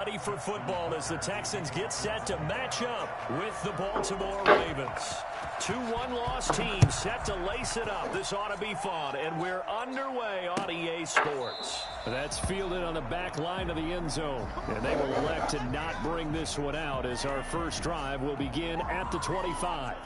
Ready for football as the Texans get set to match up with the Baltimore Ravens. 2-1 loss team set to lace it up. This ought to be fun, and we're underway on EA Sports. That's fielded on the back line of the end zone, and they will elect to not bring this one out as our first drive will begin at the 25.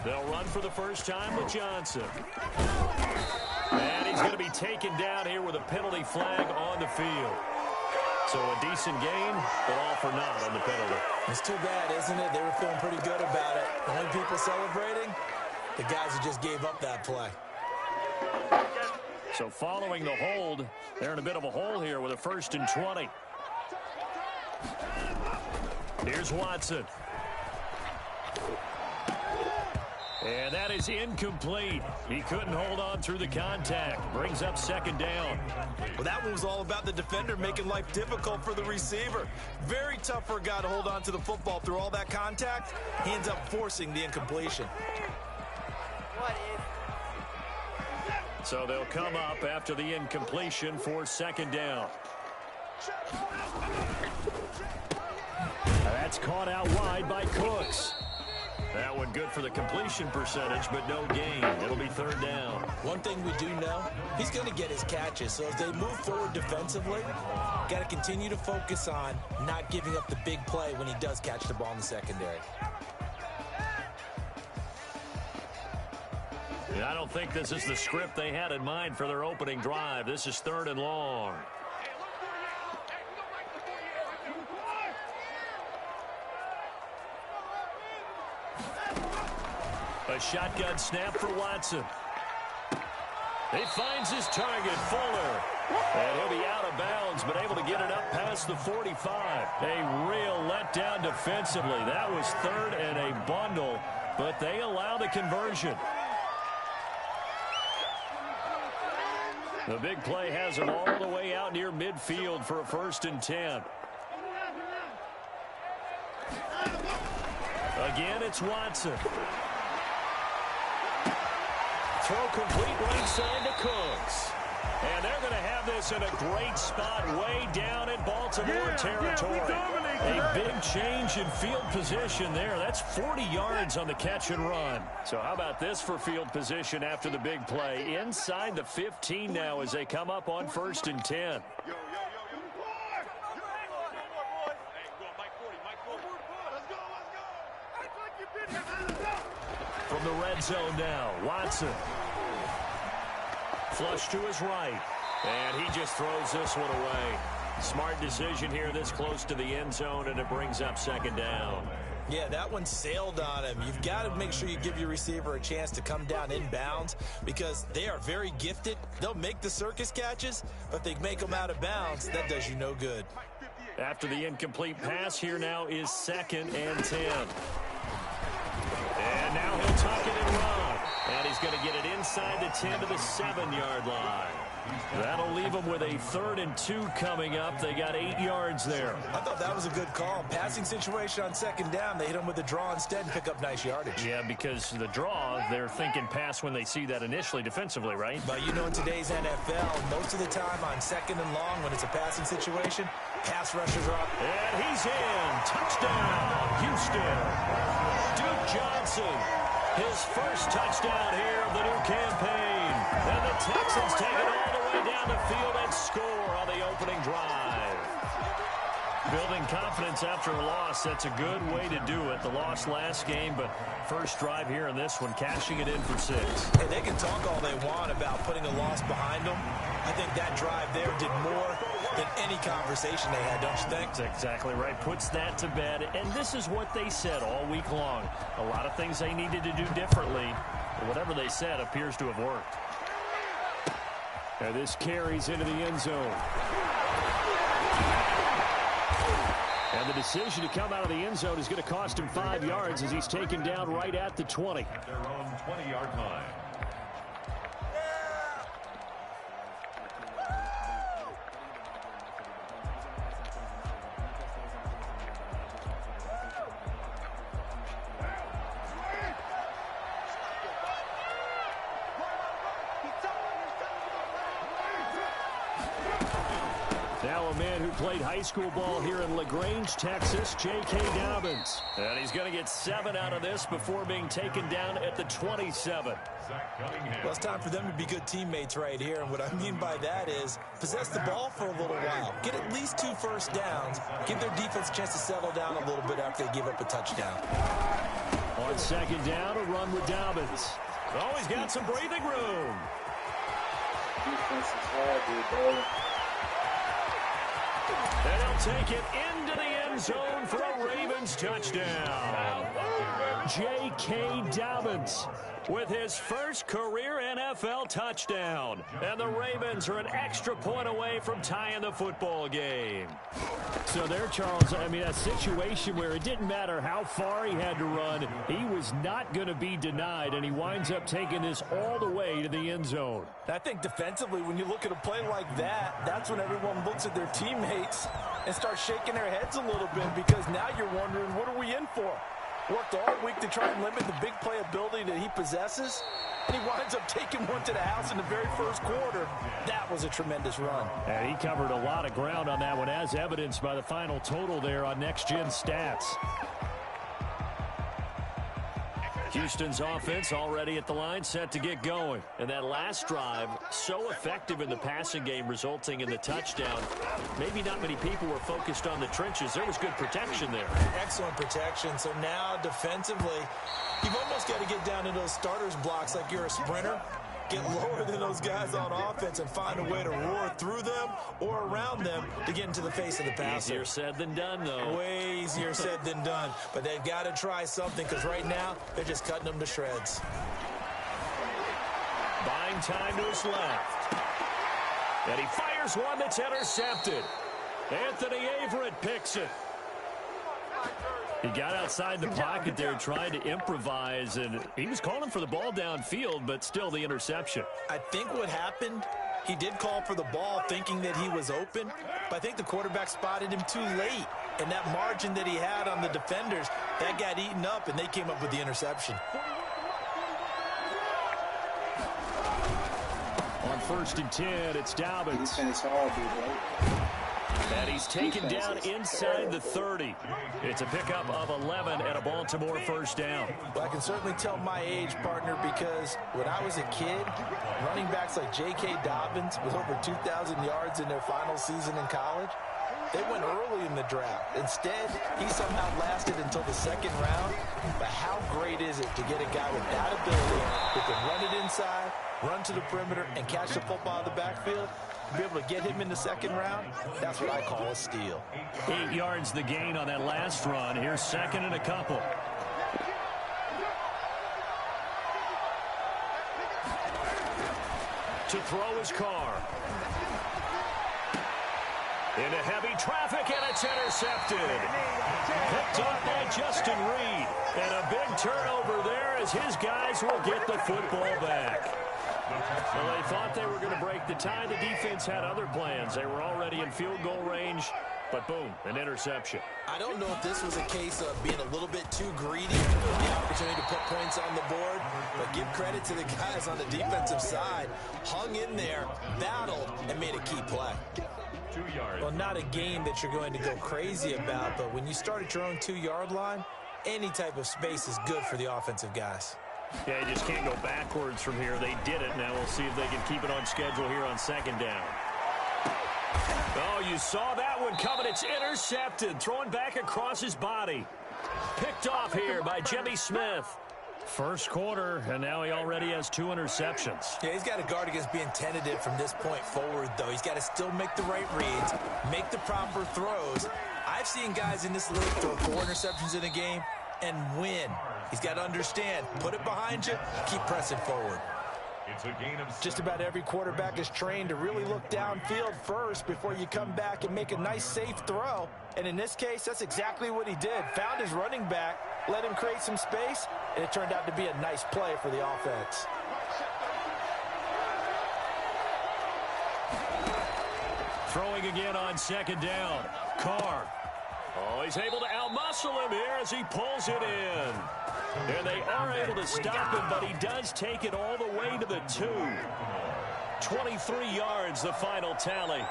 They'll run for the first time with Johnson. And he's going to be taken down here with a penalty flag on the field. So a decent gain, but all for naught on the penalty. It's too bad, isn't it? They were feeling pretty good about it. The only people celebrating, the guys who just gave up that play. So following the hold, they're in a bit of a hole here with a 1st and 20. Here's Watson. And that is incomplete. He couldn't hold on through the contact. Brings up 2nd down. Well, that one was all about the defender making life difficult for the receiver. Very tough for a guy to hold on to the football through all that contact. He ends up forcing the incompletion. So they'll come up after the incompletion for 2nd down. That's caught out wide by Cooks. That one good for the completion percentage, but no gain. It'll be 3rd down. One thing we do know, he's going to get his catches. So as they move forward defensively, got to continue to focus on not giving up the big play when he does catch the ball in the secondary. Yeah, I don't think this is the script they had in mind for their opening drive. This is 3rd and long. A shotgun snap for Watson. He finds his target, Fuller. And he'll be out of bounds, but able to get it up past the 45. A real letdown defensively. That was 3rd and a bundle, but they allow the conversion. The big play has them all the way out near midfield for a 1st and 10. Again, it's Watson. Throw complete right side to Cooks. And they're going to have this in a great spot way down in Baltimore territory. A big change in field position there. That's 40 yards on the catch and run. So how about this for field position after the big play? Inside the 15 now as they come up on 1st and 10. From the red zone now, Watson. Flush to his right. And he just throws this one away. Smart decision here this close to the end zone, and it brings up 2nd down. Yeah, that one sailed on him. You've got to make sure you give your receiver a chance to come down inbounds because they are very gifted. They'll make the circus catches, but they make them out of bounds. That does you no good. After the incomplete pass, here now is 2nd and 10. And now he'll tuck it and run. And he's going to get it inside the 10 to the 7-yard line. That'll leave them with a 3rd and 2 coming up. They got 8 yards there. I thought that was a good call. Passing situation on 2nd down. They hit him with a draw instead and pick up nice yardage. Yeah, because the draw, they're thinking pass when they see that initially defensively, right? But you know in today's NFL, most of the time on 2nd and long when it's a passing situation, pass rushers are up. And he's in. Touchdown, Houston. Duke Johnson, his first touchdown here of the new campaign. And the Texans take it all the way down the field and score on the opening drive. Building confidence after a loss, that's a good way to do it. The loss last game, but first drive here in this one, cashing it in for 6. And they can talk all they want about putting a loss behind them. I think that drive there did more than any conversation they had, don't you think? That's exactly right. Puts that to bed. And this is what they said all week long. A lot of things they needed to do differently. But whatever they said appears to have worked. And this carries into the end zone. And the decision to come out of the end zone is going to cost him 5 yards as he's taken down right at the 20. At their own 20-yard line. now a man who played high school ball here in LaGrange, Texas, J.K. Dobbins. And he's going to get 7 out of this before being taken down at the 27. Well, it's time for them to be good teammates right here. And what I mean by that is possess the ball for a little while. Get at least 2 first downs. Give their defense a chance to settle down a little bit after they give up a touchdown. On second down, a run with Dobbins. Oh, he's got some breathing room. Defense is hard, bro. And he'll take it into the end zone for a Ravens touchdown. J.K. Dobbins with his first career NFL touchdown. And the Ravens are an extra point away from tying the football game. So there, Charles, I mean, a situation where it didn't matter how far he had to run, he was not going to be denied, and he winds up taking this all the way to the end zone. I think defensively, when you look at a play like that, that's when everyone looks at their teammates and starts shaking their heads a little bit, because now you're wondering, what are we in for? Worked all week to try and limit the big play ability that he possesses, and he winds up taking one to the house in the very first quarter. That was a tremendous run. And he covered a lot of ground on that one, as evidenced by the final total there on Next Gen Stats. Houston's offense already at the line, set to get going. And that last drive, so effective in the passing game, resulting in the touchdown. Maybe not many people were focused on the trenches. There was good protection there. Excellent protection. So now defensively, you've almost got to get down to those starters blocks like you're a sprinter. Get lower than those guys on offense and find a way to roar through them or around them to get into the face of the passer. Easier said than done, though. Way easier said than done. But they've got to try something, because right now they're just cutting them to shreds. Buying time to his left. And he fires one that's intercepted. Anthony Averett picks it. He got outside the pocket there trying to improvise, and he was calling for the ball downfield, but still the interception. I think what happened, he did call for the ball thinking that he was open, but I think the quarterback spotted him too late. And that margin that he had on the defenders, that got eaten up, and they came up with the interception. On 1st and 10, it's Dobbins. Defense hard, bro. And he's taken down inside the 30. It's a pickup of 11 and a Baltimore first down. Well, I can certainly tell my age, partner, because when I was a kid, running backs like J.K. Dobbins with over 2,000 yards in their final season in college, they went early in the draft. Instead, he somehow lasted until the 2nd round. But how great is it to get a guy with that ability who can run it inside, run to the perimeter, and catch the football in the backfield? Be able to get him in the 2nd round, that's what I call a steal. 8 yards the gain on that last run. Here's 2nd and a couple. To throw his car. Into heavy traffic, and it's intercepted. Picked off by Justin Reed. And a big turnover there as his guys will get the football back. Well, they thought they were going to break the tie. The defense had other plans. They were already in field goal range, but boom, an interception. I don't know if this was a case of being a little bit too greedy for the opportunity to put points on the board, but give credit to the guys on the defensive side. Hung in there, battled, and made a key play. 2 yards. Well, not a game that you're going to go crazy about, but when you start at your own 2-yard line, any type of space is good for the offensive guys. Yeah, you just can't go backwards from here. They did it. Now we'll see if they can keep it on schedule here on 2nd down. Oh, you saw that one coming. It's intercepted. Throwing back across his body. Picked off here by Jimmy Smith. First quarter, and now he already has 2 interceptions. Yeah, he's got to guard against being tentative from this point forward, though. He's got to still make the right reads, make the proper throws. I've seen guys in this league throw 4 interceptions in a game and win. He's got to understand, put it behind you, keep pressing forward. It's a gain of Just about every quarterback is trained to really look downfield first before you come back and make a nice, safe throw. And in this case, that's exactly what he did. Found his running back, let him create some space, and it turned out to be a nice play for the offense. Throwing again on 2nd down. Carr. Oh, he's able to outmuscle him here as he pulls it in. And they are able to stop him, but he does take it all the way to the 2. 23 yards, the final tally.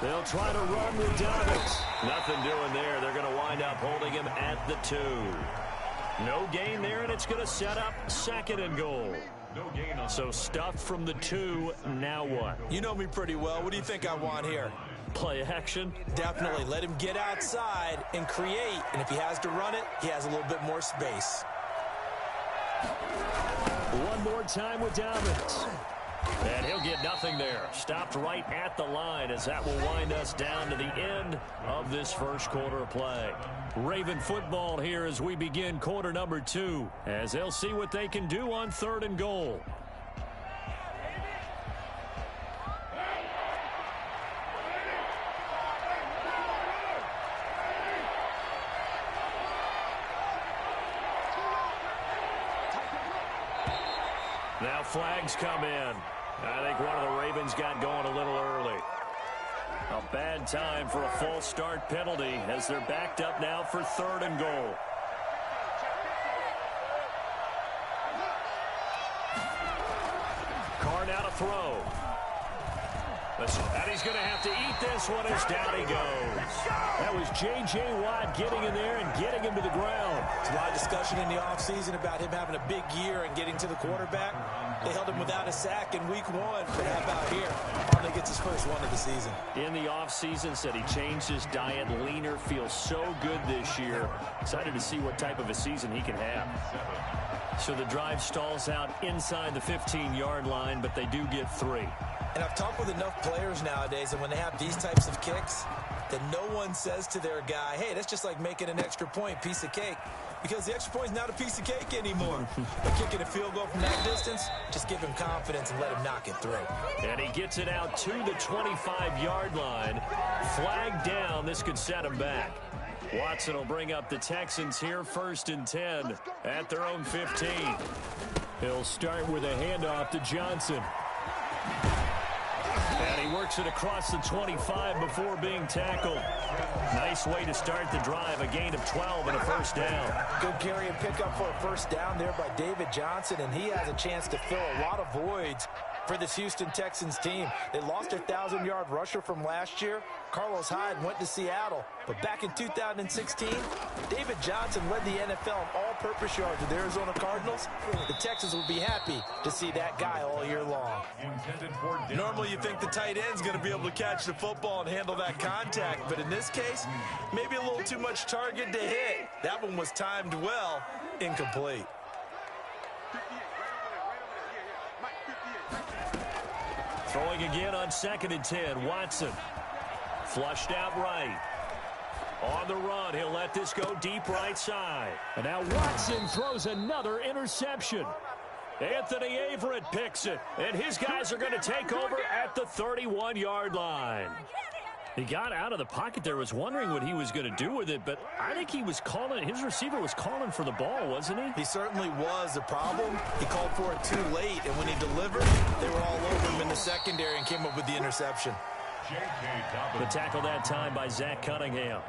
They'll try to run with Dobbins. Nothing doing there. They're going to wind up holding him at the 2. No gain there, and it's going to set up 2nd and goal. So stuffed from the 2, now what? You know me pretty well. What do you think I want here? Play action? Definitely. Let him get outside and create. And if he has to run it, he has a little bit more space. One more time with Dobbins. And he'll get nothing there. Stopped right at the line as that will wind us down to the end of this first quarter of play. Raven football here as we begin quarter number 2, as they'll see what they can do on 3rd and goal. Now flags come in. I think one of the Ravens got going a little early. A bad time for a false start penalty as they're backed up now for 3rd and goal. Carr now to throw. And he's going to have to eat this one as down he goes. That was J.J. Watt getting in there and getting him to the ground. There's a lot of discussion in the offseason about him having a big year and getting to the quarterback. They held him without a sack in week 1, but how about here? Finally gets his first one of the season. In the offseason, said he changed his diet, leaner, feels so good this year. Excited to see what type of a season he can have. So the drive stalls out inside the 15-yard line, but they do get 3. And I've talked with enough players nowadays, and when they have these types of kicks, that no one says to their guy, hey, that's just like making an extra point, piece of cake. Because the extra point is not a piece of cake anymore. But kicking a field goal from that distance, just give him confidence and let him knock it through. And he gets it out to the 25-yard line. Flag down. This could set him back. Watson will bring up the Texans here 1st and 10 at their own 15. He'll start with a handoff to Johnson. And he works it across the 25 before being tackled. Nice way to start the drive. A gain of 12 and a first down. Good carry and pickup for a first down there by David Johnson, and he has a chance to fill a lot of voids for this Houston Texans team. They lost their 1,000-yard rusher from last year. Carlos Hyde went to Seattle. But back in 2016, David Johnson led the NFL in all-purpose yards with the Arizona Cardinals. The Texans will be happy to see that guy all year long. Normally you think the tight end's going to be able to catch the football and handle that contact. But in this case, maybe a little too much target to hit. That one was timed well, incomplete. Throwing again on 2nd and 10. Watson flushed out right. On the run, he'll let this go deep right side. And now Watson throws another interception. Anthony Averett picks it. And his guys are going to take over at the 31-yard line. He got out of the pocket there, was wondering what he was going to do with it, but I think he was calling, his receiver was calling for the ball, wasn't he? He certainly was. The problem, he called for it too late, and when he delivered, they were all over him in the secondary and came up with the interception. The tackle that time by Zach Cunningham.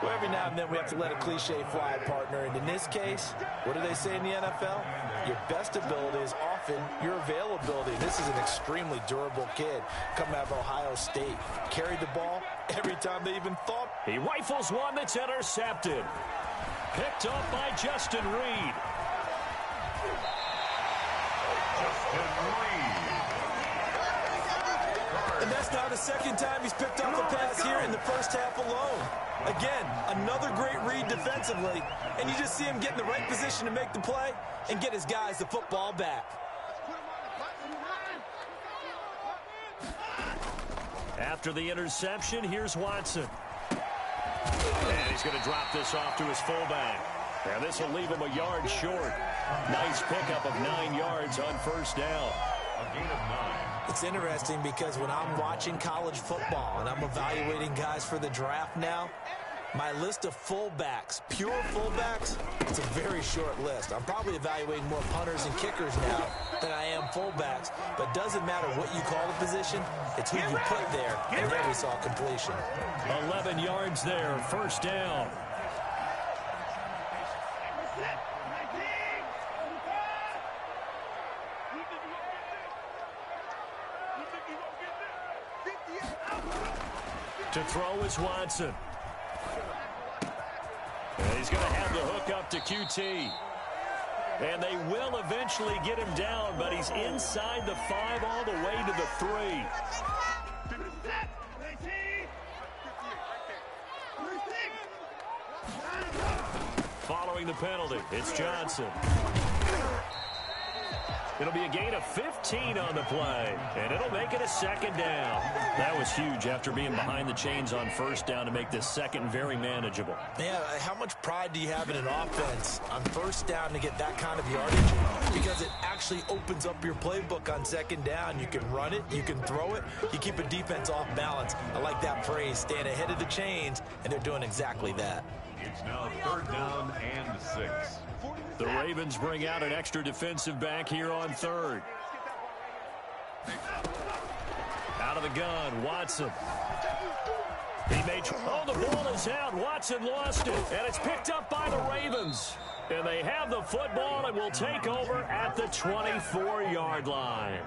Well, every now and then we have to let a cliche fly, partner, and in this case, what do they say in the NFL? Your best ability is often your availability. This is an extremely durable kid coming out of Ohio State. Carried the ball every time they even thought. He rifles one that's intercepted. Picked up by Justin Reed. And that's now the second time he's picked up a pass here in the first half alone. Again, another great read defensively, and you just see him get in the right position to make the play and get his guys the football back. After the interception, here's Watson. And he's going to drop this off to his fullback. Now this will leave him a yard short. Nice pickup of 9 yards on first down. A gain of 9. It's interesting because when I'm watching college football and I'm evaluating guys for the draft now, my list of fullbacks, pure fullbacks, it's a very short list. I'm probably evaluating more punters and kickers now than I am fullbacks, but it doesn't matter what you call the position, it's who you put there, and there we saw completion. 11 yards there, first down. To throw is Watson. And he's going to have the hook up to QT. And they will eventually get him down, but he's inside the 5 all the way to the 3. Following the penalty, it's Johnson. It'll be a gain of 15 on the play, and it'll make it a 2nd down. That was huge after being behind the chains on 1st down to make this 2nd very manageable. Yeah, how much pride do you have in an offense on 1st down to get that kind of yardage? Because it actually opens up your playbook on 2nd down. You can run it, you can throw it, you keep a defense off balance. I like that phrase, staying ahead of the chains, and they're doing exactly that. It's now 3rd down and 6. The Ravens bring out an extra defensive back here on 3rd. Out of the gun, Watson. He made... Oh, the ball is out. Watson lost it, and it's picked up by the Ravens. And they have the football and will take over at the 24-yard line.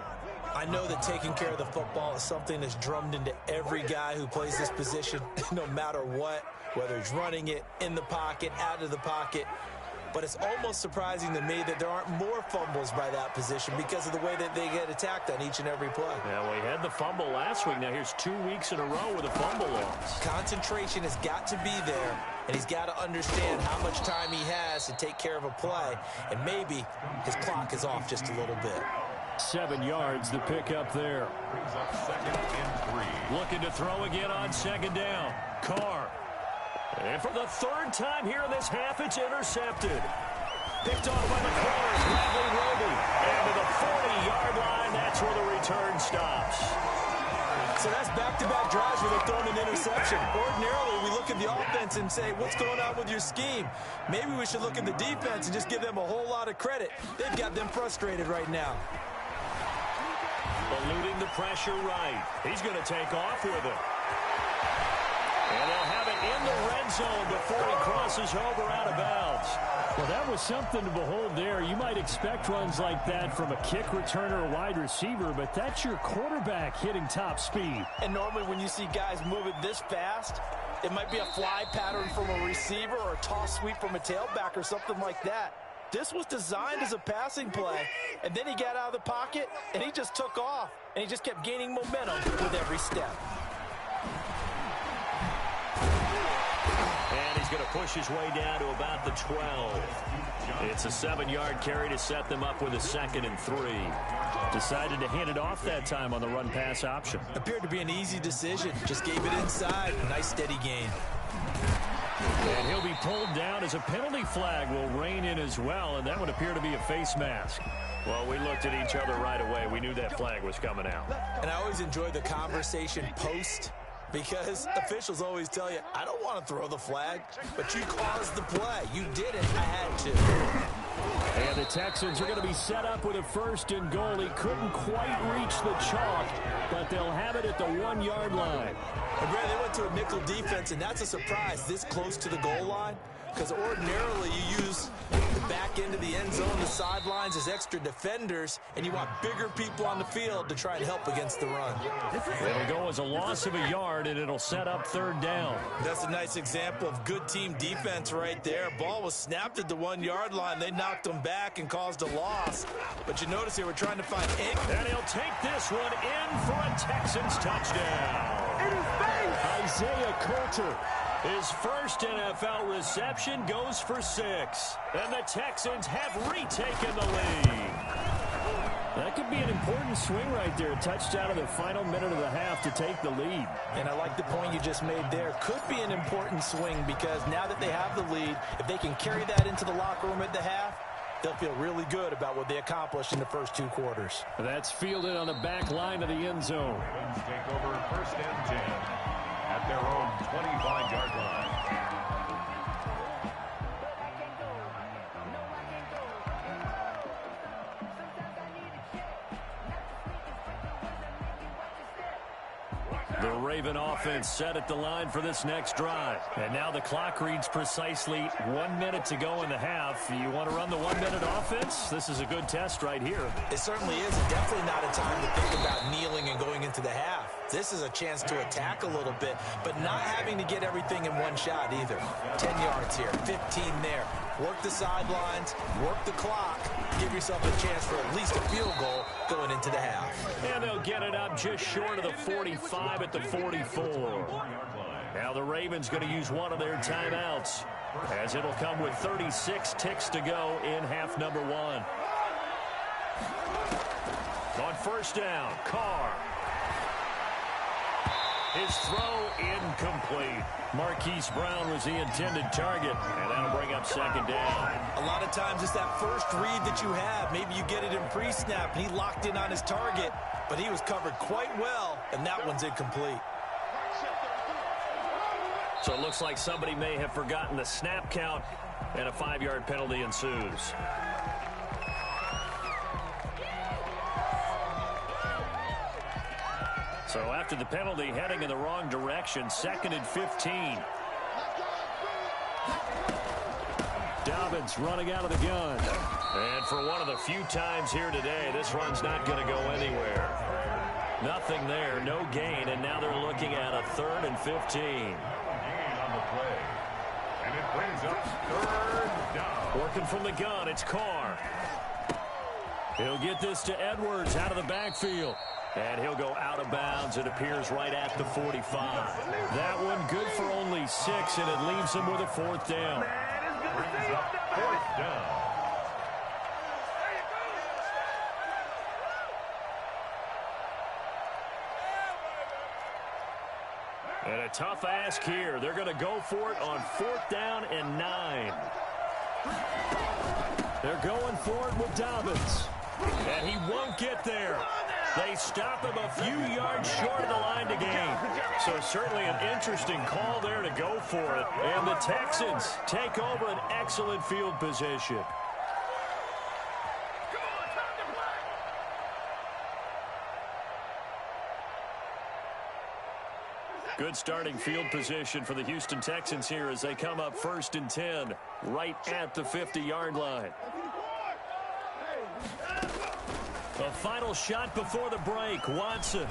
I know that taking care of the football is something that's drummed into every guy who plays this position, no matter what, whether he's running it, in the pocket, out of the pocket. But it's almost surprising to me that there aren't more fumbles by that position because of the way that they get attacked on each and every play. Yeah, well, he had the fumble last week. Now here's 2 weeks in a row with a fumble loss. Concentration has got to be there, and he's got to understand how much time he has to take care of a play, and maybe his clock is off just a little bit. 7 yards, the pickup there. Brings up 2nd and 3. Looking to throw again on 2nd down. Carr. And for the 3rd time here in this half, it's intercepted. Picked off by the corners, Bradley Roby. And to the 40-yard line, that's where the return stops. So that's back-to-back drives where they're throwing an interception. Ordinarily, we look at the offense and say, what's going on with your scheme? Maybe we should look at the defense and just give them a whole lot of credit. They've got them frustrated right now. Eluding the pressure right. He's going to take off with it. And they'll have it in the red zone before he crosses over out of bounds. Well, that was something to behold there. You might expect runs like that from a kick returner or wide receiver, but that's your quarterback hitting top speed. And normally when you see guys moving this fast, it might be a fly pattern from a receiver or a toss sweep from a tailback or something like that. This was designed as a passing play, and then he got out of the pocket, and he just took off, and he just kept gaining momentum with every step. And he's going to push his way down to about the 12. It's a 7-yard carry to set them up with a 2nd and 3. Decided to hand it off that time on the run-pass option. Appeared to be an easy decision. Just gave it inside. Nice steady gain. And he'll be pulled down as a penalty flag will rein in as well, and that would appear to be a face mask. Well, we looked at each other right away. We knew that flag was coming out. And I always enjoy the conversation post, because officials always tell you, I don't want to throw the flag, but you caused the play. You did it. I had to. And the Texans are going to be set up with a 1st and goal. He couldn't quite reach the chalk, but they'll have it at the 1-yard line. And Brad, they went to a nickel defense, and that's a surprise this close to the goal line, because ordinarily you use the back end of the end zone, the sidelines as extra defenders, and you want bigger people on the field to try and help against the run. It'll go as a loss of a yard, and it'll set up 3rd down. That's a nice example of good team defense right there. Ball was snapped at the 1-yard line. They knocked them back and caused a loss. But you notice they were trying to find... And he'll take this one in for a Texans touchdown. Isaiah Coulter. His first NFL reception goes for 6. And the Texans have retaken the lead. That could be an important swing right there. A touchdown in the final minute of the half to take the lead. And I like the point you just made there. Could be an important swing because now that they have the lead, if they can carry that into the locker room at the half, they'll feel really good about what they accomplished in the first 2 quarters. That's fielded on the back line of the end zone. Take over 1st and 10 at their own 25-yard line. The Raven offense set at the line for this next drive. And now the clock reads precisely 1 minute to go in the half. You want to run the 1-minute offense? This is a good test right here. It certainly is. Definitely not a time to think about kneeling and going into the half. This is a chance to attack a little bit, but not having to get everything in one shot either. 10 yards here, 15 there. Work the sidelines, work the clock, give yourself a chance for at least a field goal going into the half. And they'll get it up just short of the 45 at the 44. Now the Ravens going to use one of their timeouts, as it'll come with 36 ticks to go in half number one. On first down, Carr. His throw incomplete. Marquise Brown was the intended target, and that'll bring up second down. A lot of times it's that first read that you have. Maybe you get it in pre-snap, and he locked in on his target, but he was covered quite well, and that one's incomplete. So it looks like somebody may have forgotten the snap count, and a 5-yard penalty ensues. So after the penalty, heading in the wrong direction, 2nd and 15. Dobbins running out of the gun. And for one of the few times here today, this run's not going to go anywhere. Nothing there, no gain, and now they're looking at a 3rd and 15. Gain on the play. And it brings up 3rd down. Working from the gun, it's Carr. He'll get this to Edwards out of the backfield. And he'll go out of bounds. It appears right at the 45. That one good for only 6, and it leaves him with a 4th down. Brings up 4th down. And a tough ask here. They're going to go for it on 4th down and 9. They're going for it with Dobbins. And he won't get there. They stop him a few yards short of the line to gain. So certainly an interesting call there to go for it. And the Texans take over an excellent field position. Good starting field position for the Houston Texans here as they come up 1st and 10 right at the 50-yard line. A final shot before the break. Watson.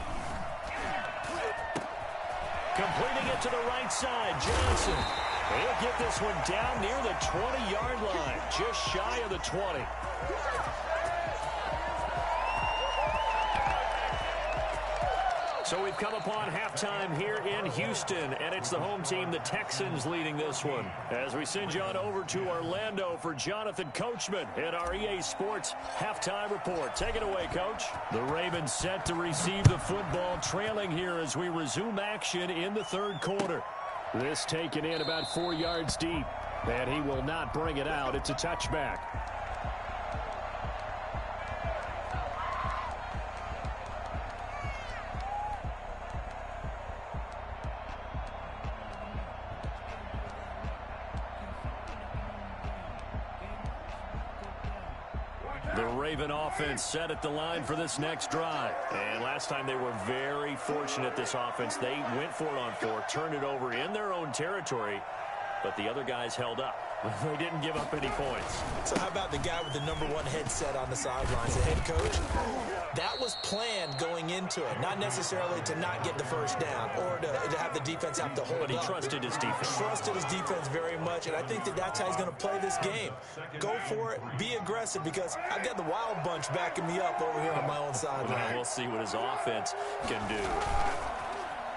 Completing it to the right side. Johnson. He'll get this one down near the 20-yard line. Just shy of the 20. So we've come upon halftime here in Houston, and it's the home team, the Texans, leading this one. As we send you on over to Orlando for Jonathan Coachman at our EA Sports Halftime Report. Take it away, Coach. The Ravens set to receive the football, trailing here as we resume action in the 3rd quarter. This taken in about 4 yards deep, and he will not bring it out. It's a touchback. The Raven offense set at the line for this next drive. And last time they were very fortunate, this offense. They went for it on 4, turned it over in their own territory, but the other guys held up. They didn't give up any points. So how about the guy with the #1 headset on the sidelines, the head coach? That was planned going into it, not necessarily to not get the first down or to have the defense have to hold up. But he trusted his defense. Trusted his defense very much, and I think that's how he's going to play this game. Go for it, be aggressive, because I've got the wild bunch backing me up over here on my own sideline. We'll see what his offense can do.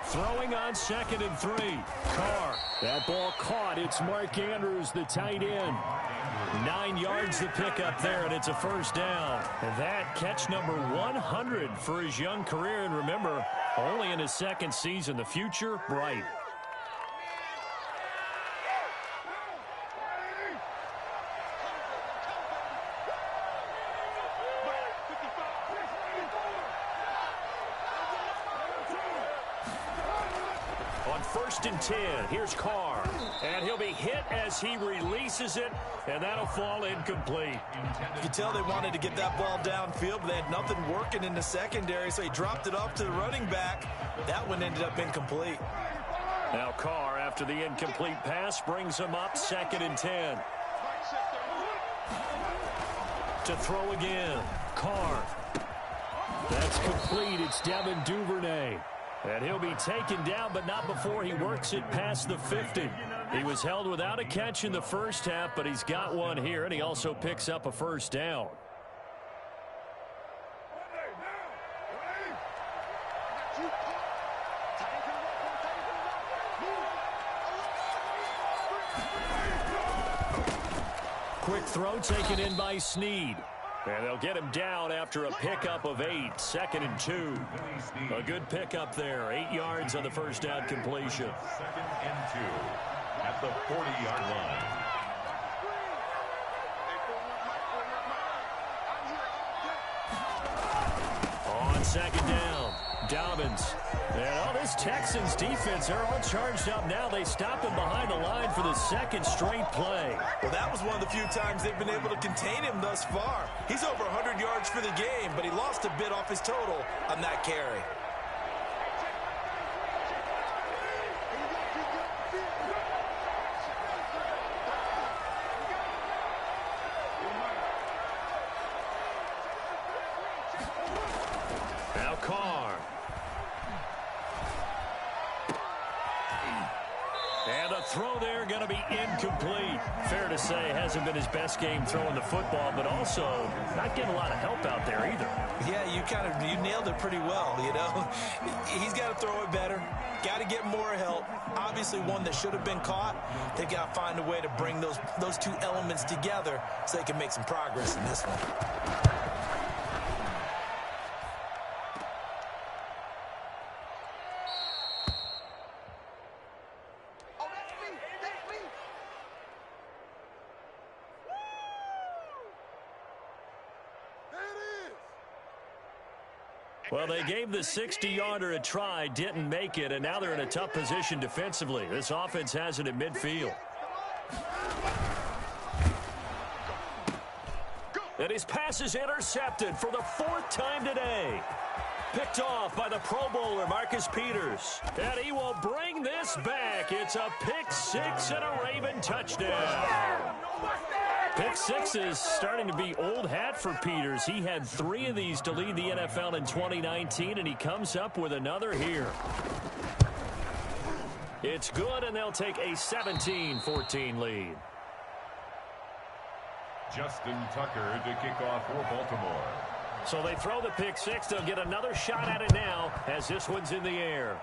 Throwing on 2nd and 3. Carr. That ball caught. It's Mark Andrews, the tight end. 9 yards the pickup there, and it's a 1st down. And that catch number 100 for his young career. And remember, only in his 2nd season. The future, bright. On 1st and 10, here's Carr. And he'll be hit as he releases it, and that'll fall incomplete. You can tell they wanted to get that ball downfield, but they had nothing working in the secondary, so he dropped it off to the running back. That one ended up incomplete. Now Carr, after the incomplete pass, brings him up 2nd and 10. To throw again. Carr. That's complete. It's Devin Duvernay. And he'll be taken down, but not before he works it past the 50. He was held without a catch in the first half, but he's got one here, and he also picks up a first down. Quick throw taken in by Snead. And they'll get him down after a pickup of 8, 2nd and 2. A good pickup there, 8 yards on the first down completion. 2nd and 2 at the 40-yard line. On 2nd down, Dobbins. And this Texans defense, they're all charged up now. They stop him behind the line for the 2nd straight play. Well, that was one of the few times they've been able to contain him thus far. He's over 100 yards for the game, but he lost a bit off his total on that carry. Now Carr. And the throw there going to be incomplete. Fair to say, hasn't been his best game throwing the football, but also not getting a lot of help out there either. Yeah, you nailed it pretty well, you know. He's got to throw it better. Got to get more help. Obviously one that should have been caught. They got to find a way to bring those two elements together so they can make some progress in this one. Well, they gave the 60-yarder a try, didn't make it, and now they're in a tough position defensively. This offense has it at midfield. And his pass is intercepted for the 4th time today. Picked off by the Pro Bowler, Marcus Peters. And he will bring this back. It's a pick 6 and a Raven touchdown. Pick 6 is starting to be old hat for Peters. He had 3 of these to lead the NFL in 2019, and he comes up with another here. It's good, and they'll take a 17-14 lead. Justin Tucker to kick off for Baltimore. So they throw the pick 6. They'll get another shot at it now as this one's in the air.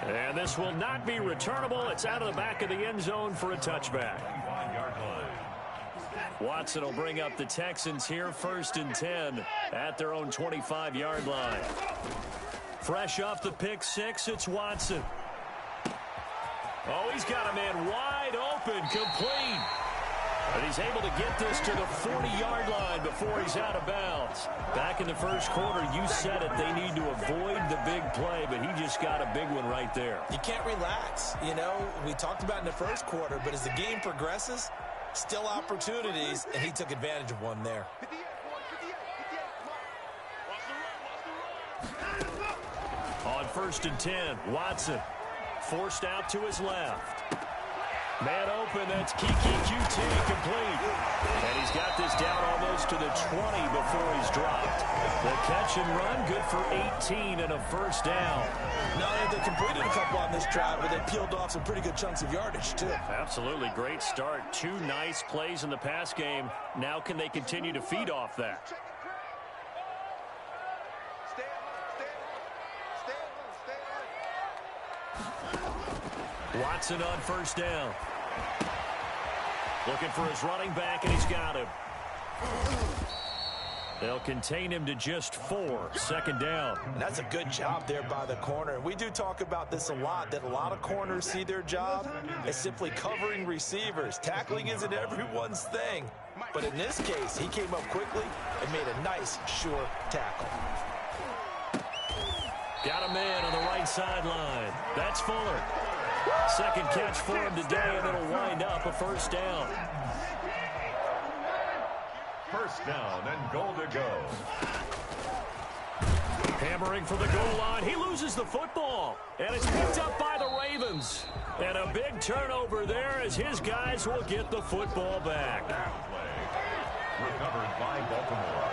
And this will not be returnable. It's out of the back of the end zone for a touchback. Watson will bring up the Texans here, 1st and 10 at their own 25-yard line. Fresh off the pick 6, it's Watson. Oh, he's got a man wide open, complete. And he's able to get this to the 40-yard line before he's out of bounds. Back in the first quarter, you said it, they need to avoid the big play, but he just got a big one right there. You can't relax. You know, we talked about in the first quarter, but as the game progresses, still opportunities, and he took advantage of one there. On 1st and 10, Watson forced out to his left. Man open, that's Kiki QT complete. And he's got this down almost to the 20 before he's dropped. The catch and run, good for 18 and a first down. Not only they completed a couple on this drive, but they peeled off some pretty good chunks of yardage, too. Absolutely, great start. 2 nice plays in the pass game. Now can they continue to feed off that? Watson on 1st down. Looking for his running back, and he's got him. They'll contain him to just 4, 2nd down. And that's a good job there by the corner. We do talk about this a lot, that a lot of corners see their job as simply covering receivers. Tackling isn't everyone's thing. But in this case, he came up quickly and made a nice, sure tackle. Got a man on the right sideline. That's Fuller. 2nd catch for him today, and it'll wind up a first down. First down and goal to go. Hammering for the goal line. He loses the football, and it's picked up by the Ravens. And a big turnover there as his guys will get the football back. Play recovered by Baltimore.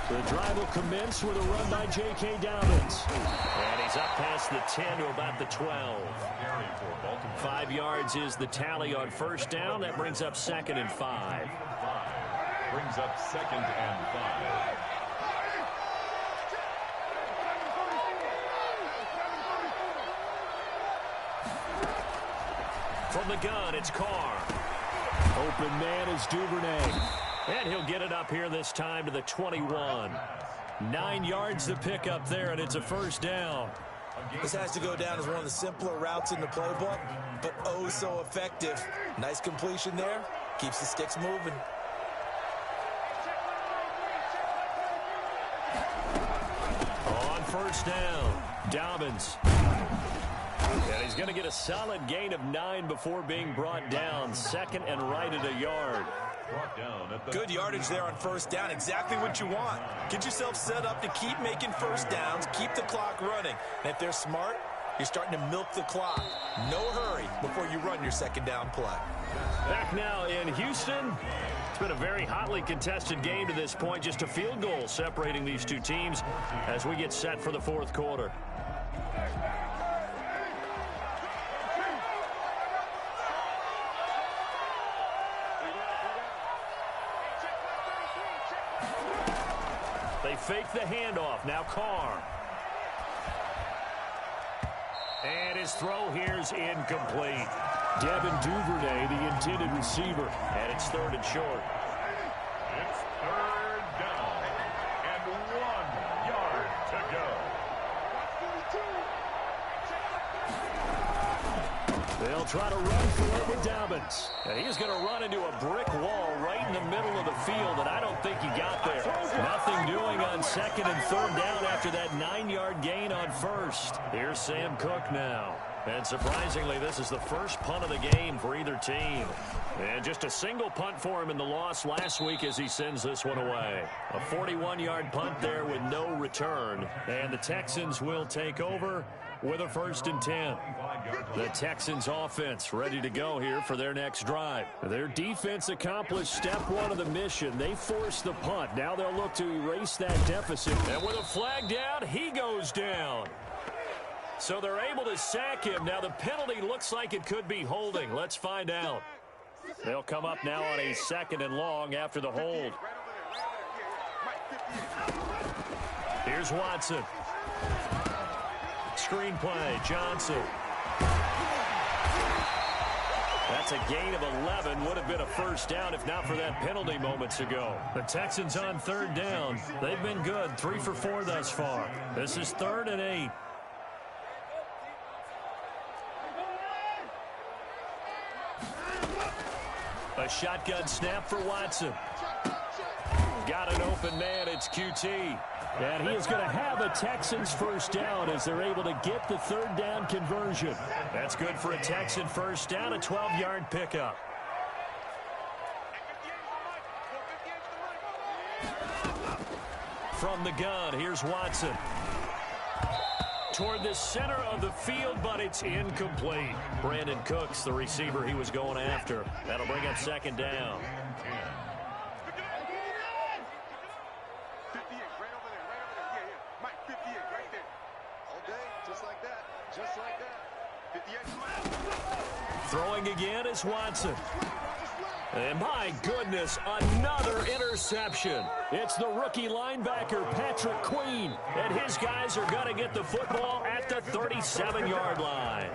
The drive will commence with a run by J.K. Dobbins. And he's up past the 10 to about the 12. 5 yards is the tally on first down. That brings up 2nd and 5. Brings up 2nd and 5. From the gun, it's Carr. Open man is Duvernay. And he'll get it up here this time to the 21. 9 yards to pick up there, and it's a first down. This has to go down as one of the simpler routes in the playbook, but oh so effective. Nice completion there. Keeps the sticks moving. On first down, Dobbins. And he's going to get a solid gain of 9 before being brought down. 2nd and right at a yard. Good yardage there on first down. Exactly what you want. Get yourself set up to keep making first downs, keep the clock running. And if they're smart, you're starting to milk the clock. No hurry before you run your second down play. Back now in Houston. It's been a very hotly contested game to this point. Just a field goal separating these two teams as we get set for the fourth quarter. They fake the handoff. Now Carr. And his throw here's incomplete. Devin Duvernay, the intended receiver. And it's 3rd and short. It's 3rd down and 1 yard to go. They'll try to run for it with Dobbins. And he's going to run into a brick wall right in the middle of the field, and I don't think he got there. Nothing doing on 2nd and 3rd down after that 9-yard gain on first. Here's Sam Cook now. And surprisingly, this is the first punt of the game for either team. And just a single punt for him in the loss last week as he sends this one away. A 41-yard punt there with no return. And the Texans will take over with a 1st and 10. The Texans offense ready to go here for their next drive. Their defense accomplished step 1 of the mission. They forced the punt. Now they'll look to erase that deficit. And with a flag down, he goes down. So they're able to sack him. Now the penalty looks like it could be holding. Let's find out. They'll come up now on a 2nd and long after the hold. Here's Watson. Screenplay, Johnson. That's a gain of 11. Would have been a first down if not for that penalty moments ago. The Texans on 3rd down. They've been good. 3 for 4 thus far. This is 3rd and 8. A shotgun snap for Watson. Got an open man. It's QT. And he is going to have a Texans first down as they're able to get the 3rd down conversion. That's good for a Texan first down, a 12-yard pickup. From the gun, here's Watson. Toward the center of the field, but it's incomplete. Brandon Cooks, the receiver he was going after. That'll bring up 2nd down. Throwing again is Watson. And my goodness, another interception. It's the rookie linebacker, Patrick Queen. And his guys are going to get the football at the 37-yard line.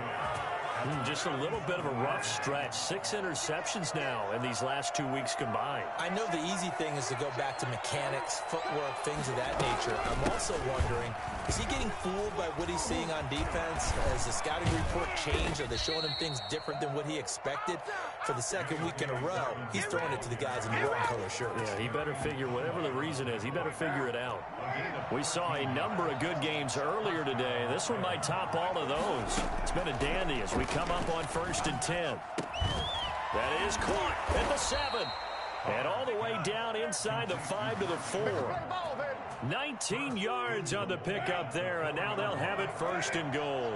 Just a little bit of a rough stretch. 6 interceptions now in these last 2 weeks combined. I know the easy thing is to go back to mechanics, footwork, things of that nature. I'm also wondering, is he getting fooled by what he's seeing on defense? Has the scouting report changed? Are they showing him things different than what he expected? For the 2nd week in a row, he's throwing it to the guys in the wrong color shirts. Yeah, he better figure, whatever the reason is, he better figure it out. We saw a number of good games earlier today. This one might top all of those. It's been a dandy as we come up on 1st and 10. That is caught at the 7. And all the way down inside the 5 to the 4. 19 yards on the pickup there, and now they'll have it first and goal.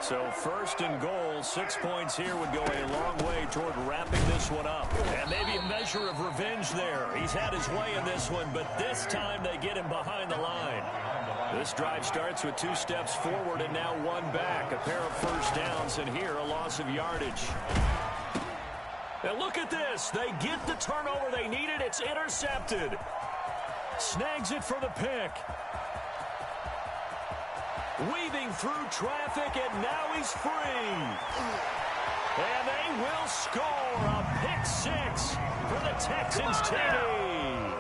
So first and goal, 6 points here would go a long way toward wrapping this one up. And maybe a measure of revenge there. He's had his way in this one, but this time they get him behind the line. This drive starts with 2 steps forward and now 1 back. A pair of first downs, and here a loss of yardage. And look at this. They get the turnover they needed. It's intercepted. Snags it for the pick. Weaving through traffic, and now he's free. And they will score a pick 6 for the Texans TD.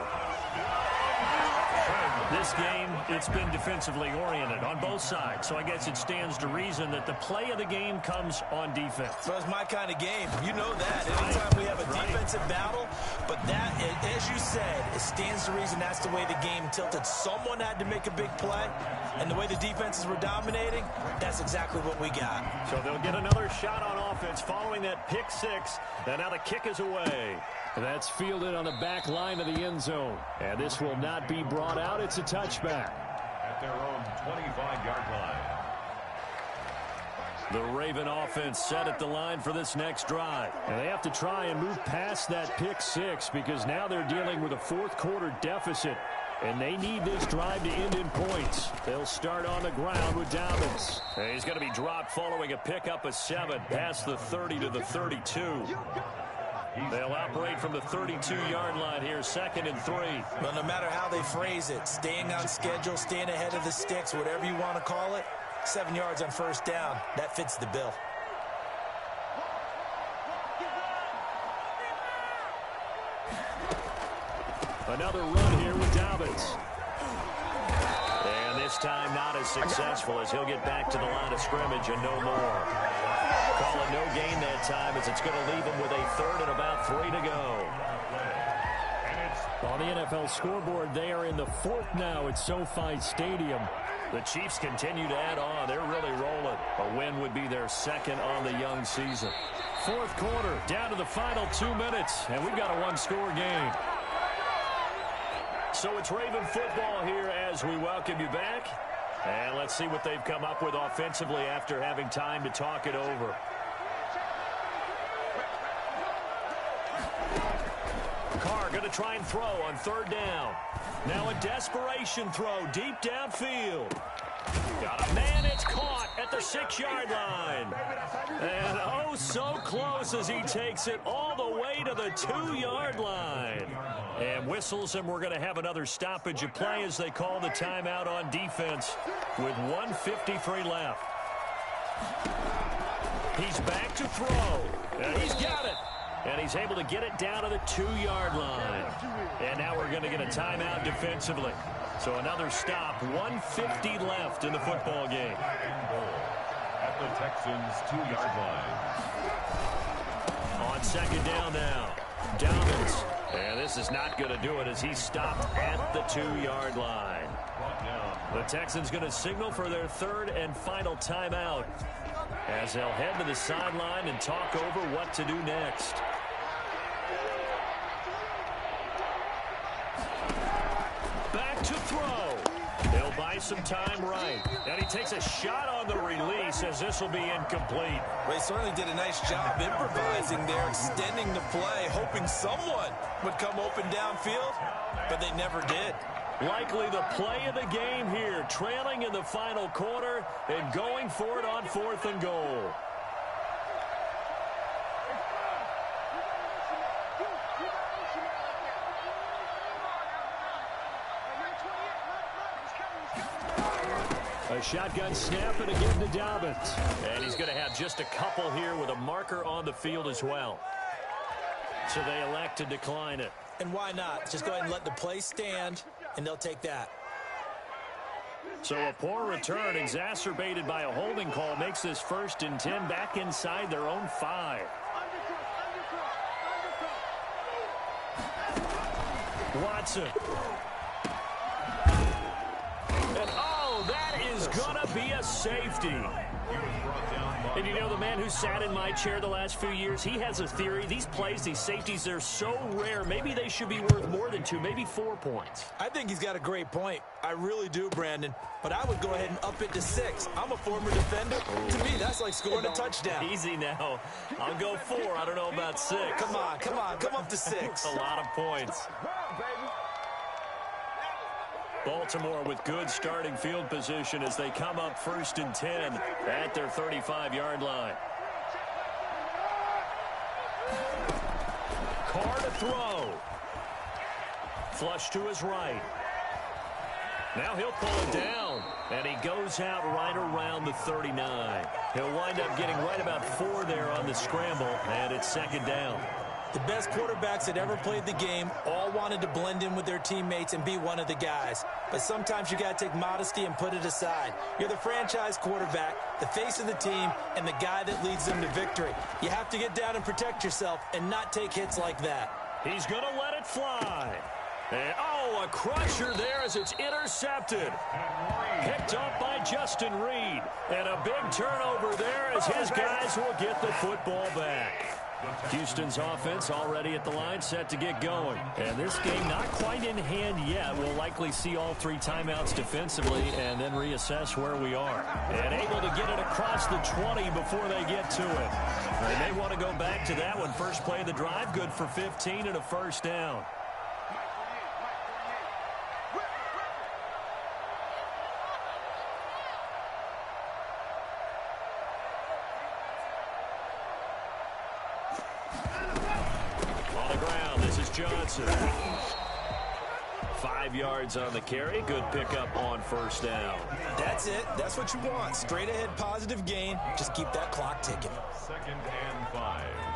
This game, it's been defensively oriented on both sides, so I guess it stands to reason that the play of the game comes on defense. So it's my kind of game. You know that. Anytime we have a defensive battle, but that, as you said, it stands to reason that's the way the game tilted. Someone had to make a big play, and the way the defenses were dominating, that's exactly what we got. So they'll get another shot on offense following that pick 6, and now the kick is away. That's fielded on the back line of the end zone. And this will not be brought out. It's a touchback. At their own 25-yard line. The Raven offense set at the line for this next drive. And they have to try and move past that pick 6 because now they're dealing with a fourth-quarter deficit. And they need this drive to end in points. They'll start on the ground with Dobbins. And he's going to be dropped following a pickup of 7 past the 30 to the 32. They'll operate from the 32-yard line here, 2nd and 3. Well, no matter how they phrase it, staying on schedule, staying ahead of the sticks, whatever you want to call it, 7 yards on first down, that fits the bill. Another run here with Dobbins. And this time not as successful as he'll get back to the line of scrimmage and no more. Call it no gain that time as it's going to leave him with a 3rd and about 3 to go. On the NFL scoreboard, they are in the 4th now at SoFi Stadium. The Chiefs continue to add on. They're really rolling. A win would be their 2nd on the young season. 4th quarter, down to the final 2 minutes, and we've got a 1-score game. So it's Raven football here as we welcome you back. And let's see what they've come up with offensively after having time to talk it over. Carr going to try and throw on 3rd down. Now a desperation throw deep downfield. Got a man, it's caught at the 6-yard line. And oh, so close as he takes it all the way to the 2-yard line. And whistles, and we're going to have another stoppage of play as they call the timeout on defense with 1:53 left. He's back to throw. And he's got it. And he's able to get it down to the 2-yard line. And now we're going to get a timeout defensively. So another stop, 1:50 left in the football game. At the Texans' 2-yard line. On 2nd down now, Dobbins. And this is not going to do it as he's stopped at the 2-yard line. The Texans going to signal for their 3rd and final timeout as they'll head to the sideline and talk over what to do next. Back to throw. He'll buy some time right. And he takes a shot on the release as this will be incomplete. Well, he certainly did a nice job improvising there, extending the play, hoping someone would come open downfield, but they never did. Likely the play of the game here, trailing in the final quarter and going for it on 4th and goal. A shotgun snap and again to Dobbins. And he's going to have just a couple here with a marker on the field as well. So they elect to decline it. And why not? Just go ahead and let the play stand, and they'll take that. So a poor return exacerbated by a holding call makes this 1st and 10 back inside their own 5. Watson. And oh, that is going to be a safety. And you know, the man who sat in my chair the last few years, he has a theory. These plays, these safeties, they're so rare. Maybe they should be worth more than 2, maybe 4 points. I think he's got a great point. I really do, Brandon. But I would go ahead and up it to 6. I'm a former defender. To me, that's like scoring a touchdown. Easy now. I'll go 4. I don't know about 6. Come on. Come up to 6. A lot of points. Baltimore with good starting field position as they come up 1st and 10 at their 35-yard line. Carr to throw. Flush to his right. Now he'll pull it down, and he goes out right around the 39. He'll wind up getting right about 4 there on the scramble, and it's 2nd down. The best quarterbacks that ever played the game all wanted to blend in with their teammates and be one of the guys. But sometimes you got to take modesty and put it aside. You're the franchise quarterback, the face of the team, and the guy that leads them to victory. You have to get down and protect yourself and not take hits like that. He's going to let it fly. And, a crusher there as it's intercepted. Picked up by Justin Reed. And a big turnover there as his guys will get the football back. Houston's offense already at the line, set to get going. And this game not quite in hand yet. We'll likely see all 3 timeouts defensively and then reassess where we are. And able to get it across the 20 before they get to it. They may want to go back to that one. First play of the drive, good for 15 and a 1st down. Johnson. 5 yards on the carry. Good pickup on 1st down. That's it. That's what you want. Straight ahead, positive gain. Just keep that clock ticking. 2nd and 5.